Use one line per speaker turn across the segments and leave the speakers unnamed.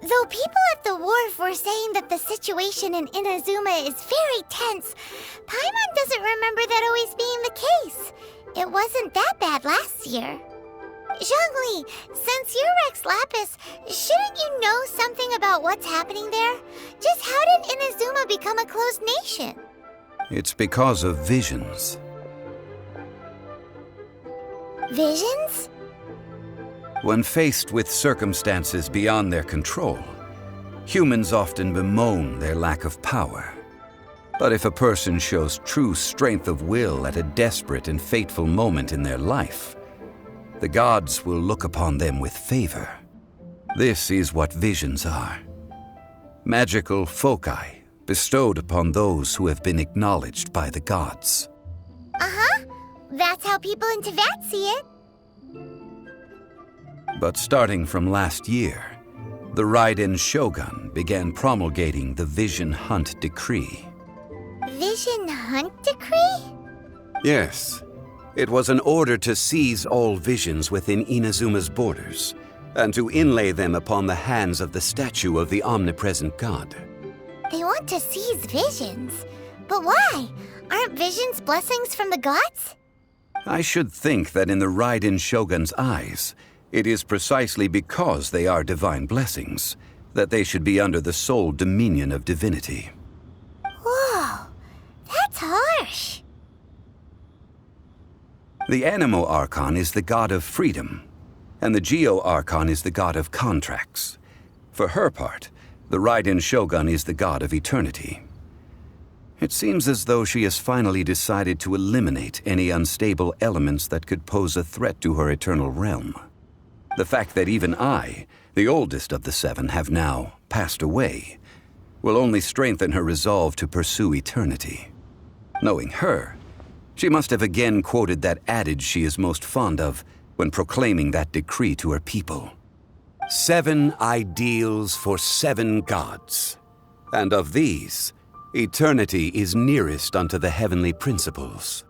Though people at the wharf were saying that the situation in Inazuma is very tense, Paimon doesn't remember that always being the case. It wasn't that bad last year. Zhongli, since you're Rex Lapis, shouldn't you know something about what's happening there? Just how did Inazuma become a closed nation?
It's because of visions.
Visions?
When faced with circumstances beyond their control, humans often bemoan their lack of power. But if a person shows true strength of will at a desperate and fateful moment in their life, the gods will look upon them with favor. This is what visions are. Magical foci bestowed upon those who have been acknowledged by the gods.
Uh-huh. That's how people in Teyvat see it.
But starting from last year, the Raiden Shogun began promulgating the Vision Hunt Decree.
Vision Hunt Decree?
Yes. It was an order to seize all visions within Inazuma's borders, and to inlay them upon the hands of the statue of the omnipresent god.
They want to seize visions. But why? Aren't visions blessings from the gods?
I should think that in the Raiden Shogun's eyes, it is precisely because they are divine blessings that they should be under the sole dominion of divinity.
Whoa, that's harsh.
The Anemo Archon is the god of freedom, and the Geo Archon is the god of contracts. For her part, the Raiden Shogun is the god of eternity. It seems as though she has finally decided to eliminate any unstable elements that could pose a threat to her eternal realm. The fact that even I, the oldest of the seven, have now passed away, will only strengthen her resolve to pursue eternity. Knowing her, she must have again quoted that adage she is most fond of when proclaiming that decree to her people. 7 ideals for 7 gods, and of these, eternity is nearest unto the heavenly principles.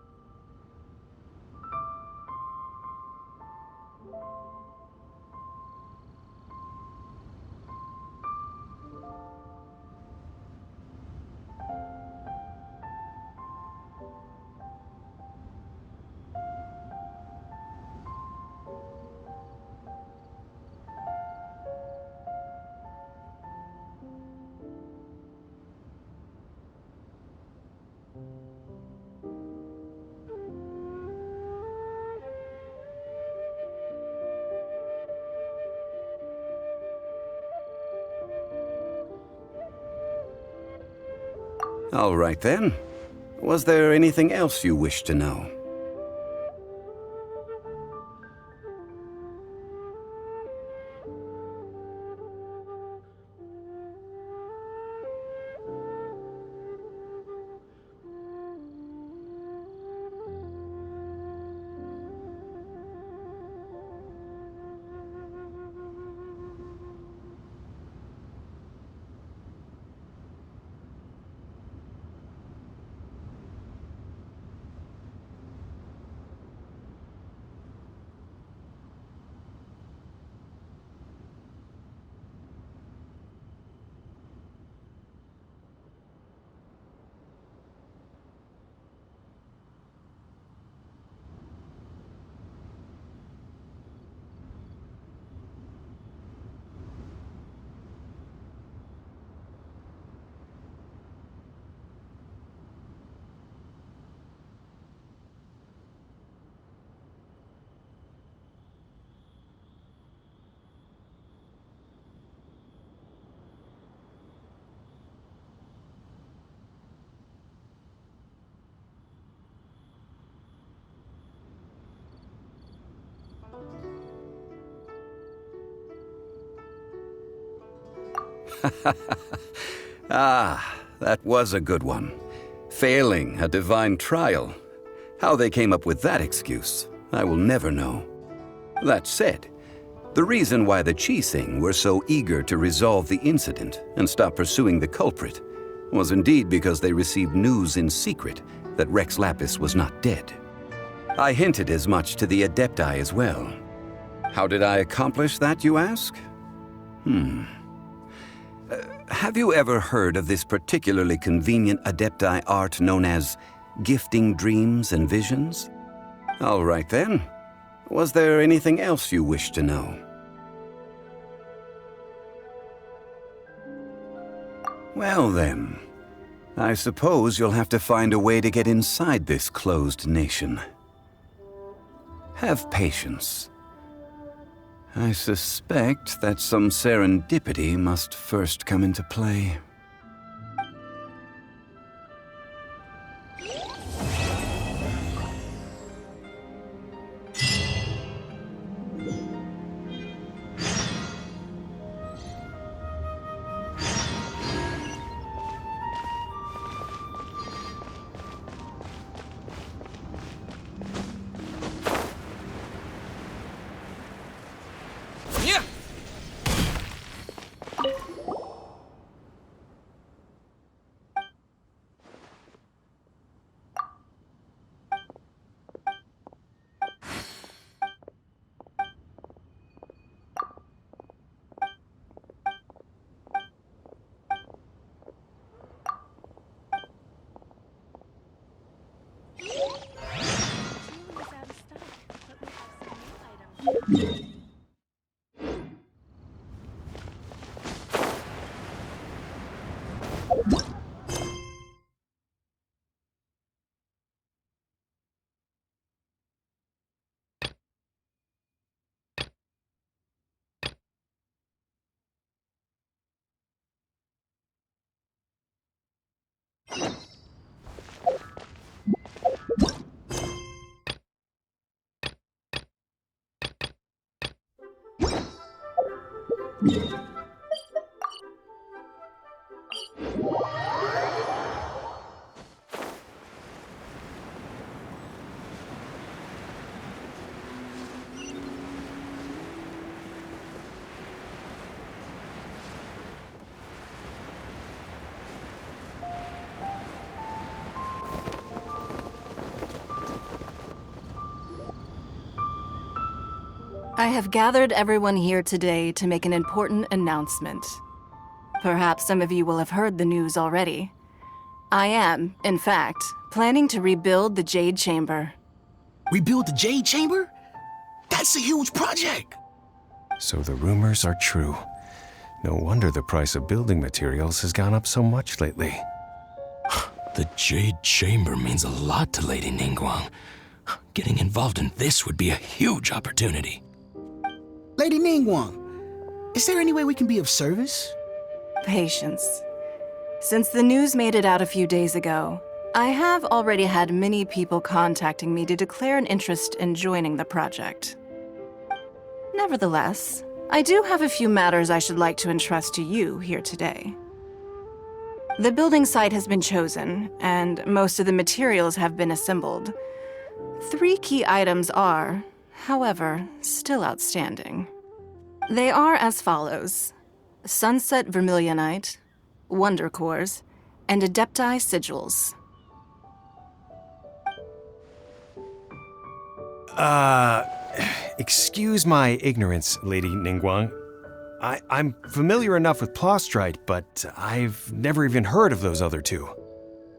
All right then. Was there anything else you wished to know? Ah, that was a good one. Failing a divine trial. How they came up with that excuse, I will never know. That said, the reason why the Qixing were so eager to resolve the incident and stop pursuing the culprit was indeed because they received news in secret that Rex Lapis was not dead. I hinted as much to the Adepti as well. How did I accomplish that, you ask? Have you ever heard of this particularly convenient Adepti art known as gifting dreams and visions? All right then. Was there anything else you wish to know? Well then, I suppose you'll have to find a way to get inside this closed nation. Have patience. I suspect that some serendipity must first come into play.
I have gathered everyone here today to make an important announcement. Perhaps some of you will have heard the news already. I am, in fact, planning to rebuild the Jade Chamber.
Rebuild the Jade Chamber? That's a huge project!
So the rumors are true. No wonder the price of building materials has gone up so much lately.
The Jade Chamber means a lot to Lady Ningguang. Getting involved in this would be a huge opportunity.
Lady Ningguang, is there any way we can be of service?
Patience. Since the news made it out a few days ago, I have already had many people contacting me to declare an interest in joining the project. Nevertheless, I do have a few matters I should like to entrust to you here today. The building site has been chosen, and most of the materials have been assembled. 3 key items are, however, still outstanding. They are as follows: Sunset Vermilionite, Wonder Cores, and Adepti Sigils.
Excuse my ignorance, Lady Ningguang. I'm familiar enough with Plostrite, but I've never even heard of those other 2.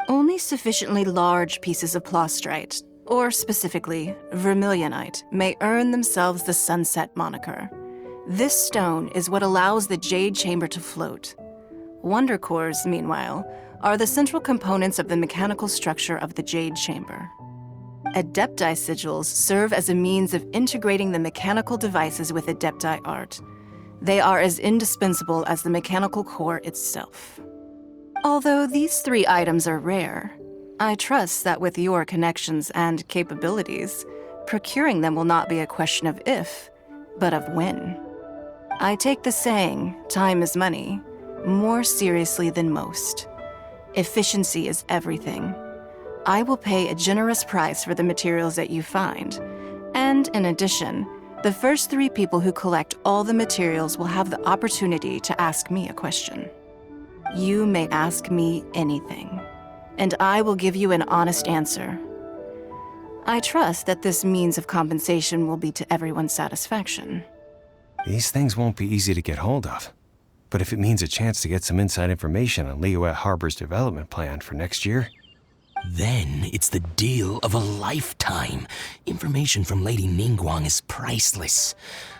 Only sufficiently large pieces of Plostrite, or specifically Vermilionite, may earn themselves the Sunset moniker. This stone is what allows the Jade Chamber to float. Wonder Cores, meanwhile, are the central components of the mechanical structure of the Jade Chamber. Adepti Sigils serve as a means of integrating the mechanical devices with Adepti art. They are as indispensable as the mechanical core itself. Although these 3 items are rare, I trust that with your connections and capabilities, procuring them will not be a question of if, but of when. I take the saying, time is money, more seriously than most. Efficiency is everything. I will pay a generous price for the materials that you find, and in addition, the first 3 people who collect all the materials will have the opportunity to ask me a question. You may ask me anything, and I will give you an honest answer. I trust that this means of compensation will be to everyone's satisfaction.
These things won't be easy to get hold of. But if it means a chance to get some inside information on Liyue Harbor's development plan for next year...
Then it's the deal of a lifetime. Information from Lady Ningguang is priceless.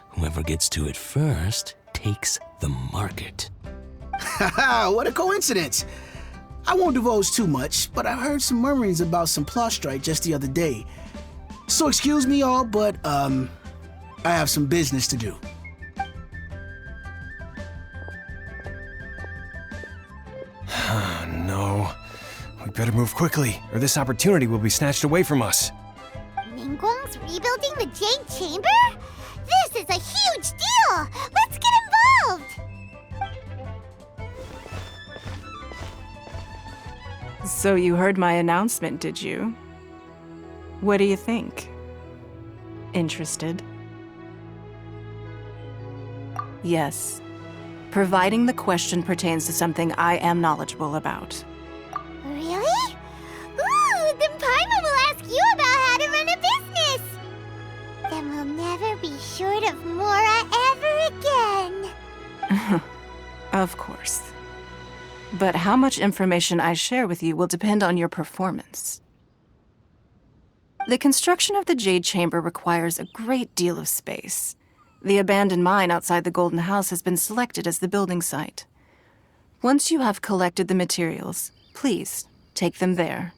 Whoever gets to it first takes the market.
Haha, what a coincidence. I won't divulge too much, but I heard some murmurings about some Plostrite just the other day. So excuse me all, but, I have some business to do.
No. We better move quickly, or this opportunity will be snatched away from us.
Ningguang's rebuilding the Jade Chamber? This is a huge deal! Let's get involved!
So you heard my announcement, did you? What do you think? Interested? Yes. Providing the question pertains to something I am knowledgeable about.
Really? Ooh, then Paimon will ask you about how to run a business! Then we'll never be short of Mora ever again.
Of course. But how much information I share with you will depend on your performance. The construction of the Jade Chamber requires a great deal of space. The abandoned mine outside the Golden House has been selected as the building site. Once you have collected the materials, please take them there.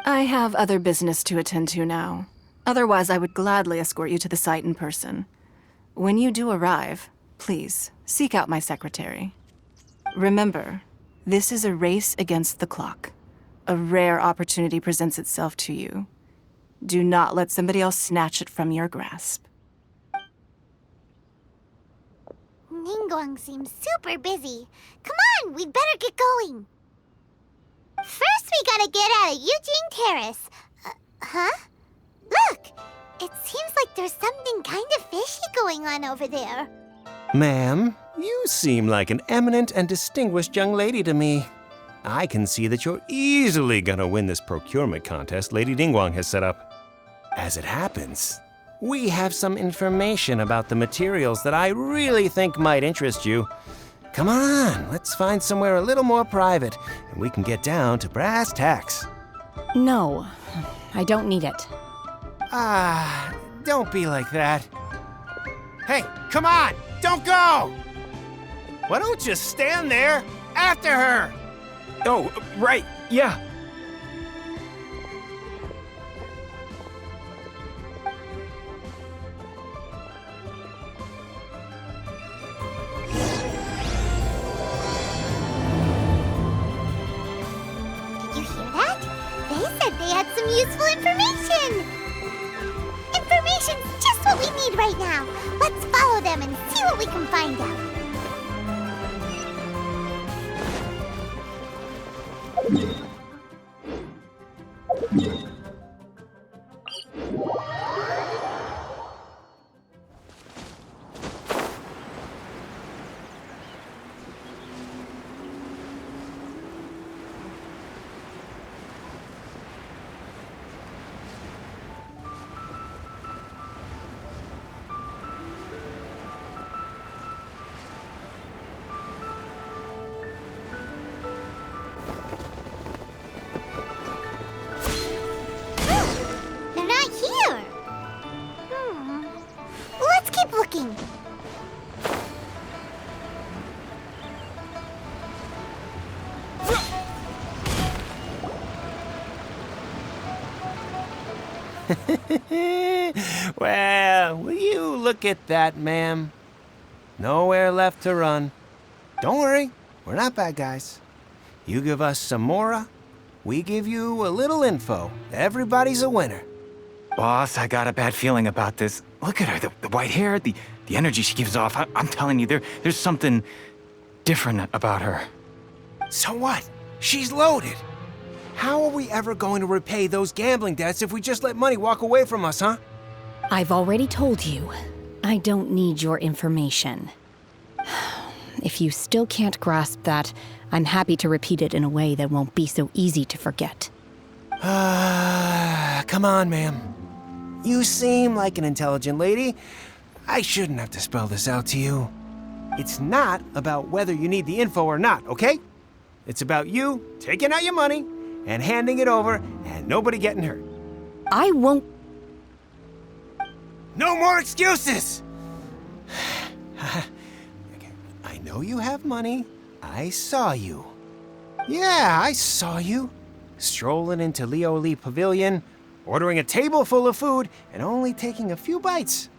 I have other business to attend to now. Otherwise, I would gladly escort you to the site in person. When you do arrive, please seek out my secretary. Remember, this is a race against the clock. A rare opportunity presents itself to you. Do not let somebody else snatch it from your grasp.
Ningguang seems super busy. Come on, we'd better get going. First, we gotta get out of Eugene Terrace. Huh? Look! It seems like there's something kind of fishy going on over there.
Ma'am, you seem like an eminent and distinguished young lady to me. I can see that you're easily gonna win this procurement contest Lady Ningguang has set up. As it happens, we have some information about the materials that I really think might interest you. Come on, let's find somewhere a little more private, and we can get down to brass tacks.
No, I don't need it.
Don't be like that. Hey, come on, don't go! Why don't you stand there after her?
Oh, right, yeah.
Did you hear that? They said they had some useful information! Information's just what we need right now. Let's follow them and see what we can find out. They're not here. Let's keep looking.
Well, will you look at that, ma'am? Nowhere left to run. Don't worry, we're not bad guys. You give us some Mora, we give you a little info. Everybody's a winner.
Boss, I got a bad feeling about this. Look at her, the white hair, the energy she gives off. I'm telling you, there's something different about her.
So what? She's loaded. How are we ever going to repay those gambling debts if we just let money walk away from us, huh?
I've already told you, I don't need your information. If you still can't grasp that, I'm happy to repeat it in a way that won't be so easy to forget.
Come on, ma'am. You seem like an intelligent lady. I shouldn't have to spell this out to you. It's not about whether you need the info or not, okay? It's about you taking out your money and handing it over and nobody getting hurt.
I won't.
No more excuses! Okay, I know you have money. I saw you. Yeah, I saw you. Strolling into Leo Lee Pavilion, ordering a table full of food, and only taking a few bites.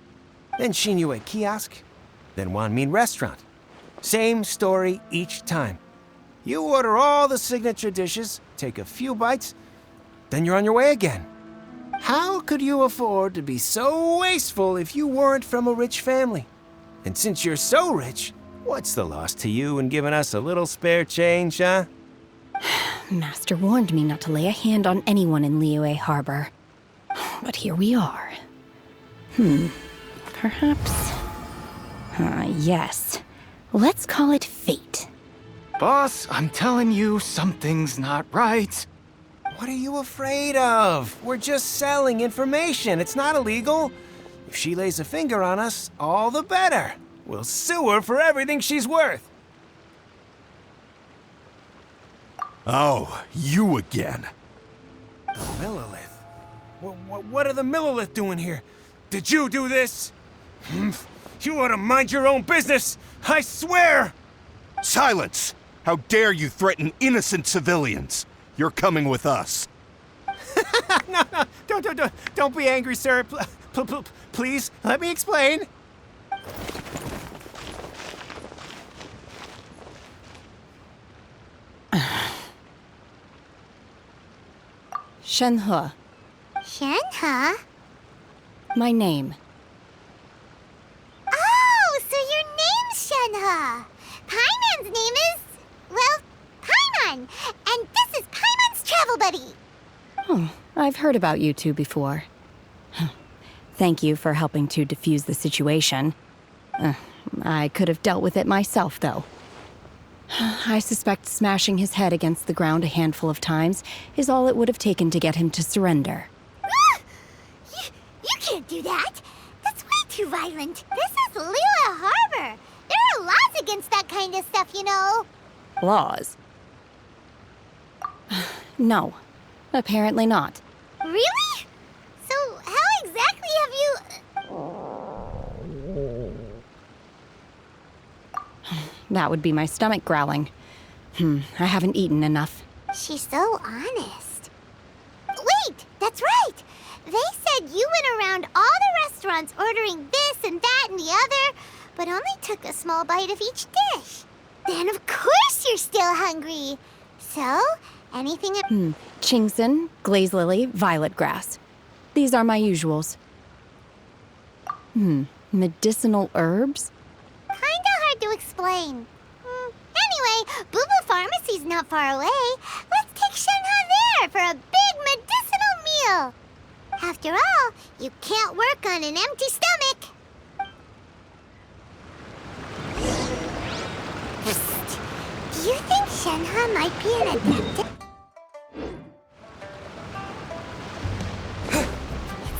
Then Shinyue Kiosk, then Wanmin Restaurant. Same story each time. You order all the signature dishes, take a few bites, then you're on your way again. How could you afford to be so wasteful if you weren't from a rich family? And since you're so rich, what's the loss to you in giving us a little spare change, huh?
Master warned me not to lay a hand on anyone in Liyue Harbor. But here we are. Perhaps... yes. Let's call it fate.
Boss, I'm telling you, something's not right.
What are you afraid of? We're just selling information. It's not illegal. If she lays a finger on us, all the better. We'll sue her for everything she's worth.
Oh, you again.
Millilith? What are the Millilith doing here? Did you do this? You ought to mind your own business, I swear!
Silence! How dare you threaten innocent civilians? You're coming with us.
No, don't be angry, sir. Please, let me explain.
Shenhe,
Shenhe?
my name.
Oh, so your name's Shenhe. Paimon's name is, well, Paimon. And this is Paimon's travel buddy.
Oh, I've heard about you two before. Thank you for helping to defuse the situation. I could have dealt with it myself, though. I suspect smashing his head against the ground a handful of times is all it would have taken to get him to surrender.
You can't do that. That's way too violent. This is Liyue Harbor. There are laws against that kind of stuff, you know.
Laws? No, apparently not.
Really? So how exactly have you...
That would be my stomach growling. I haven't eaten enough.
She's so honest. Wait, that's right. They said you went around all the restaurants ordering this and that and the other, but only took a small bite of each dish. Then of course you're still hungry. So, anything...
Chingson, glaze lily, violet grass. These are my usuals. Medicinal herbs?
Kinda hard to explain. Anyway, Boo Boo Pharmacy's not far away. Let's take Shenhe there for a big medicinal meal. After all, you can't work on an empty stomach. Psst. Do you think Shenhe might be an adept?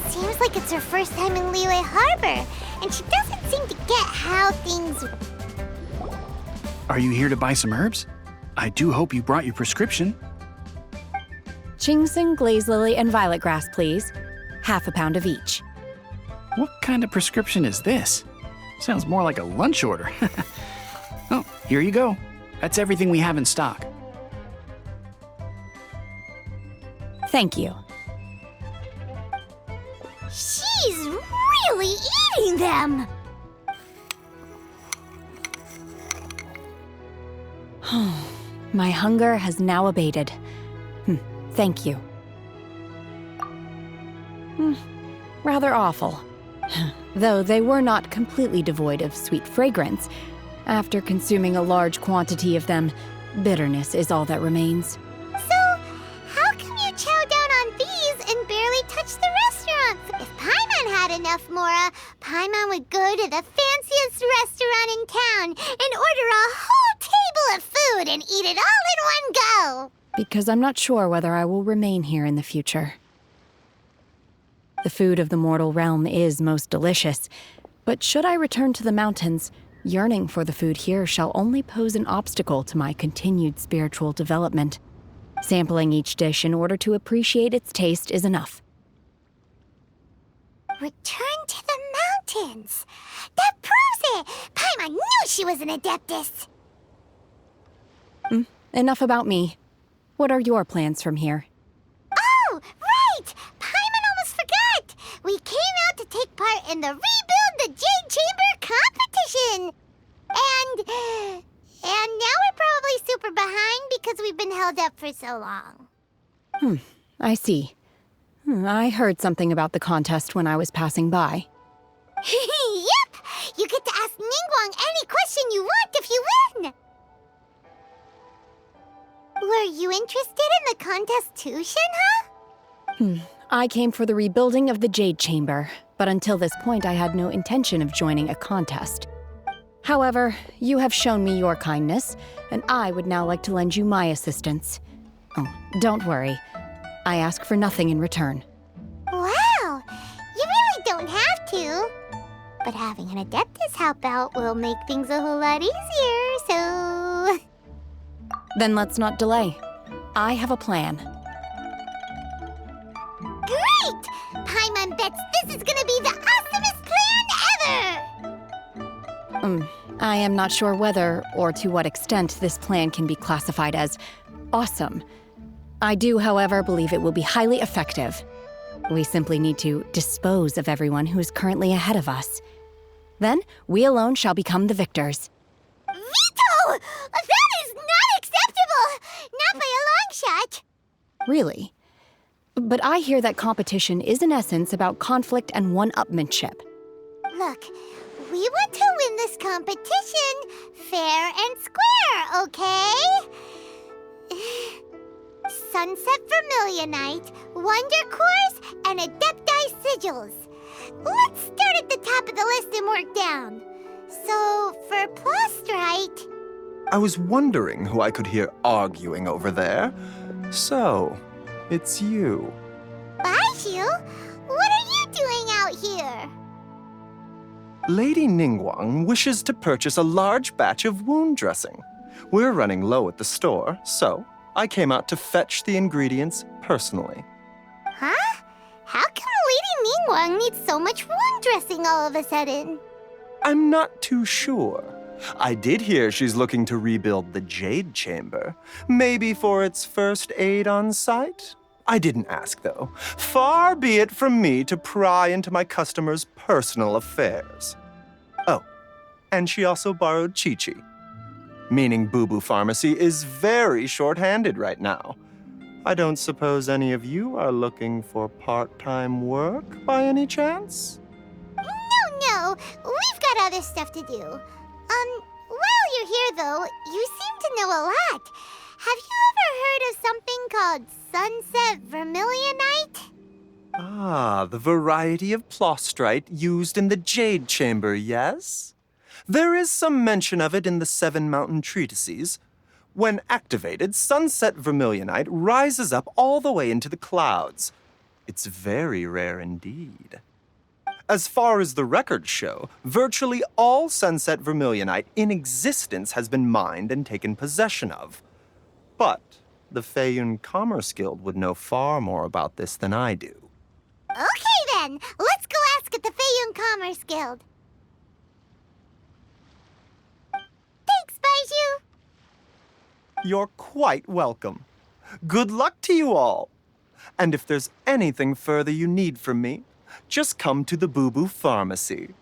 It seems like it's her first time in Liyue Harbor, and she doesn't seem to get how things...
Are you here to buy some herbs? I do hope you brought your prescription.
Chingson, glaze lily, and violet grass, please. Half a pound of each.
What kind of prescription is this? Sounds more like a lunch order. Oh, here you go. That's everything we have in stock.
Thank you.
She's really eating them!
My hunger has now abated. Thank you. Rather awful. Though they were not completely devoid of sweet fragrance. After consuming a large quantity of them, bitterness is all that remains.
So, how come you chow down on these and barely touch the restaurants? If Paimon had enough Mora, Paimon would go to the fanciest restaurant in town and order a whole table of food and eat it all in one go.
Because I'm not sure whether I will remain here in the future. The food of the mortal realm is most delicious, but should I return to the mountains, Yearning for the food here shall only pose an obstacle to my continued spiritual development. Sampling each dish in order to appreciate its taste is enough.
Return to the mountains! That proves it! Paimon knew she was an Adeptus!
Enough about me. What are your plans from here?
Oh, right! Paimon almost forgot! We came out to take part in the Rebuild the Jade Chamber competition! And now we're probably super behind because we've been held up for so long.
I see. I heard something about the contest when I was passing by.
Yep! You get to ask Ningguang any question you want if you win! Were you interested in the contest too, Shenhe?
I came for the rebuilding of the Jade Chamber, but until this point I had no intention of joining a contest. However, you have shown me your kindness, and I would now like to lend you my assistance. Oh, don't worry. I ask for nothing in return.
Wow! You really don't have to. But having an Adeptus help out will make things a whole lot easier, so...
Then let's not delay. I have a plan.
Great! Paimon bets this is gonna be the awesomest plan ever!
I am not sure whether or to what extent this plan can be classified as awesome. I do, however, believe it will be highly effective. We simply need to dispose of everyone who is currently ahead of us. Then, we alone shall become the victors.
Veto! That is not acceptable! Not by a long shot!
Really? But I hear that competition is in essence about conflict and one-upmanship.
Look, we want to win this competition fair and square, okay? Sunset Vermilionite, Wonder Cores, and Adepti Sigils. Let's start at the top of the list and work down. So, for Plostrite...
I was wondering who I could hear arguing over there. So, it's you.
Baishu, what are you doing out here?
Lady Ningguang wishes to purchase a large batch of wound dressing. We're running low at the store, so I came out to fetch the ingredients personally.
Huh? How come Lady Ningguang needs so much wound dressing all of a sudden?
I'm not too sure. I did hear she's looking to rebuild the Jade Chamber. Maybe for its first aid on site? I didn't ask, though. Far be it from me to pry into my customers' personal affairs. Oh, and she also borrowed Chi-Chi. Meaning Boo Boo Pharmacy is very short-handed right now. I don't suppose any of you are looking for part-time work by any chance?
No, we've got other stuff to do. While you're here, though, you seem to know a lot. Have you ever heard of something called Sunset Vermilionite?
Ah, the variety of plostrite used in the Jade Chamber, yes? There is some mention of it in the Seven Mountain Treatises. When activated, Sunset Vermilionite rises up all the way into the clouds. It's very rare indeed. As far as the records show, virtually all Sunset Vermilionite in existence has been mined and taken possession of. But the Feiyun Commerce Guild would know far more about this than I do.
Okay then, let's go ask at the Feiyun Commerce Guild. Thanks, Baishu.
You're quite welcome. Good luck to you all. And if there's anything further you need from me, just come to the Boo Boo Pharmacy.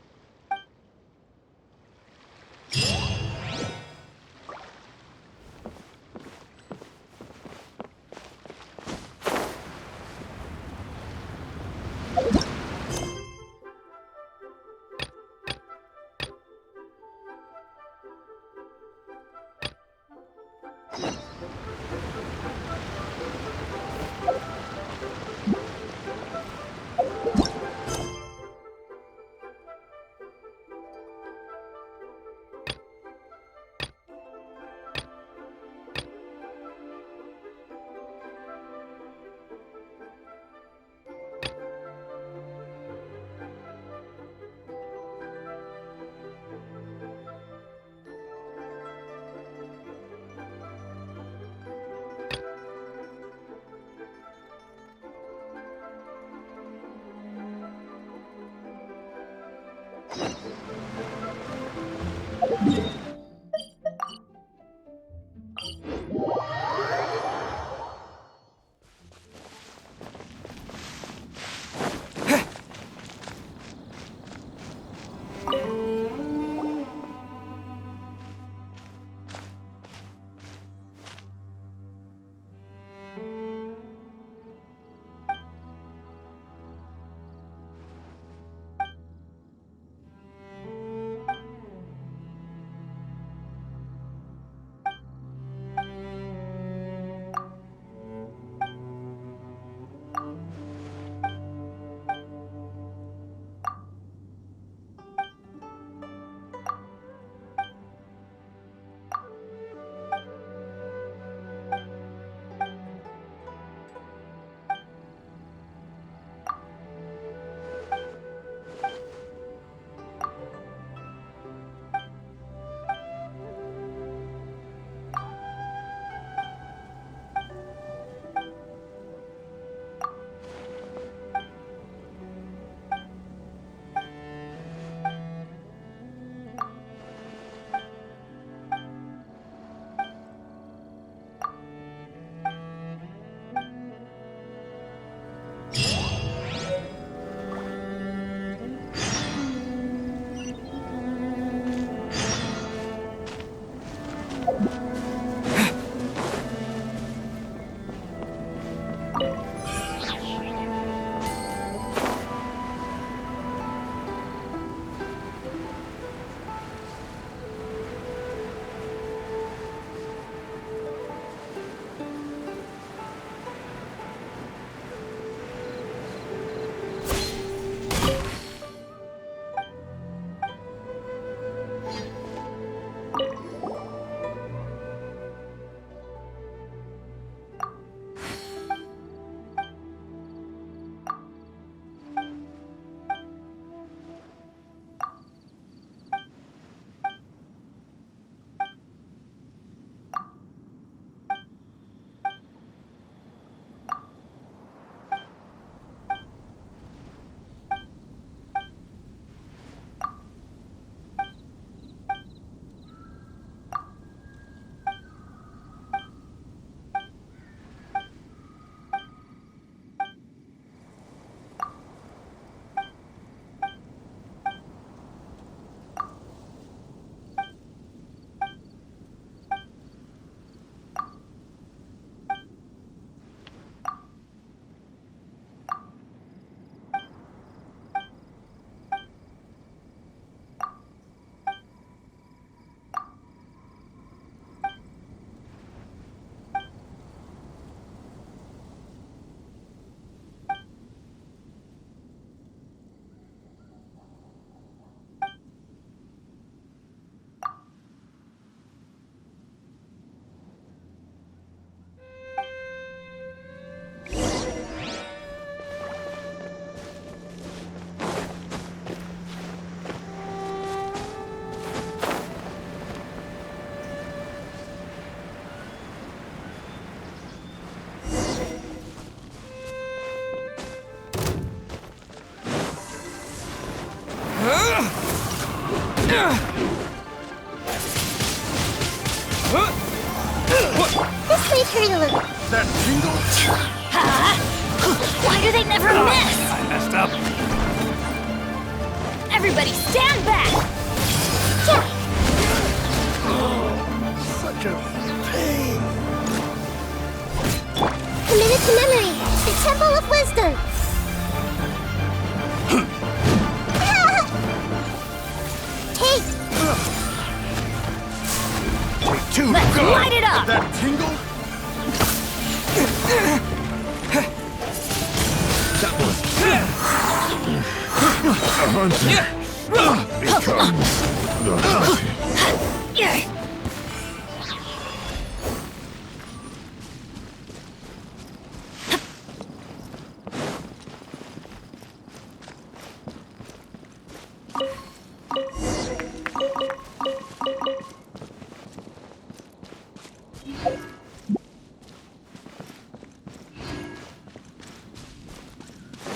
This may hurt a little.
That tingle?
Why do they never miss?
I messed up.
Everybody stand back!
Such a pain.
Committed to memory. The Temple of Wisdom. Take.
Take two,
Let's
go!
light it up!
That tingle? That was a hunter becomes the hunted.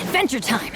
Adventure time!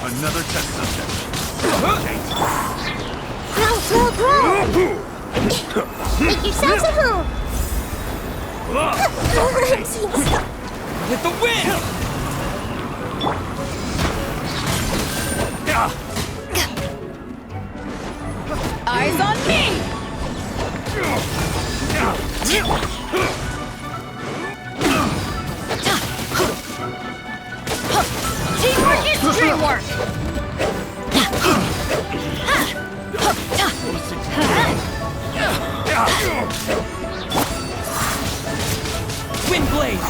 Another test subject.
Growl, growl, growl! Make yourselves at home!
With the wind!
Eyes on me! Teamwork is dreamwork! Wind blade!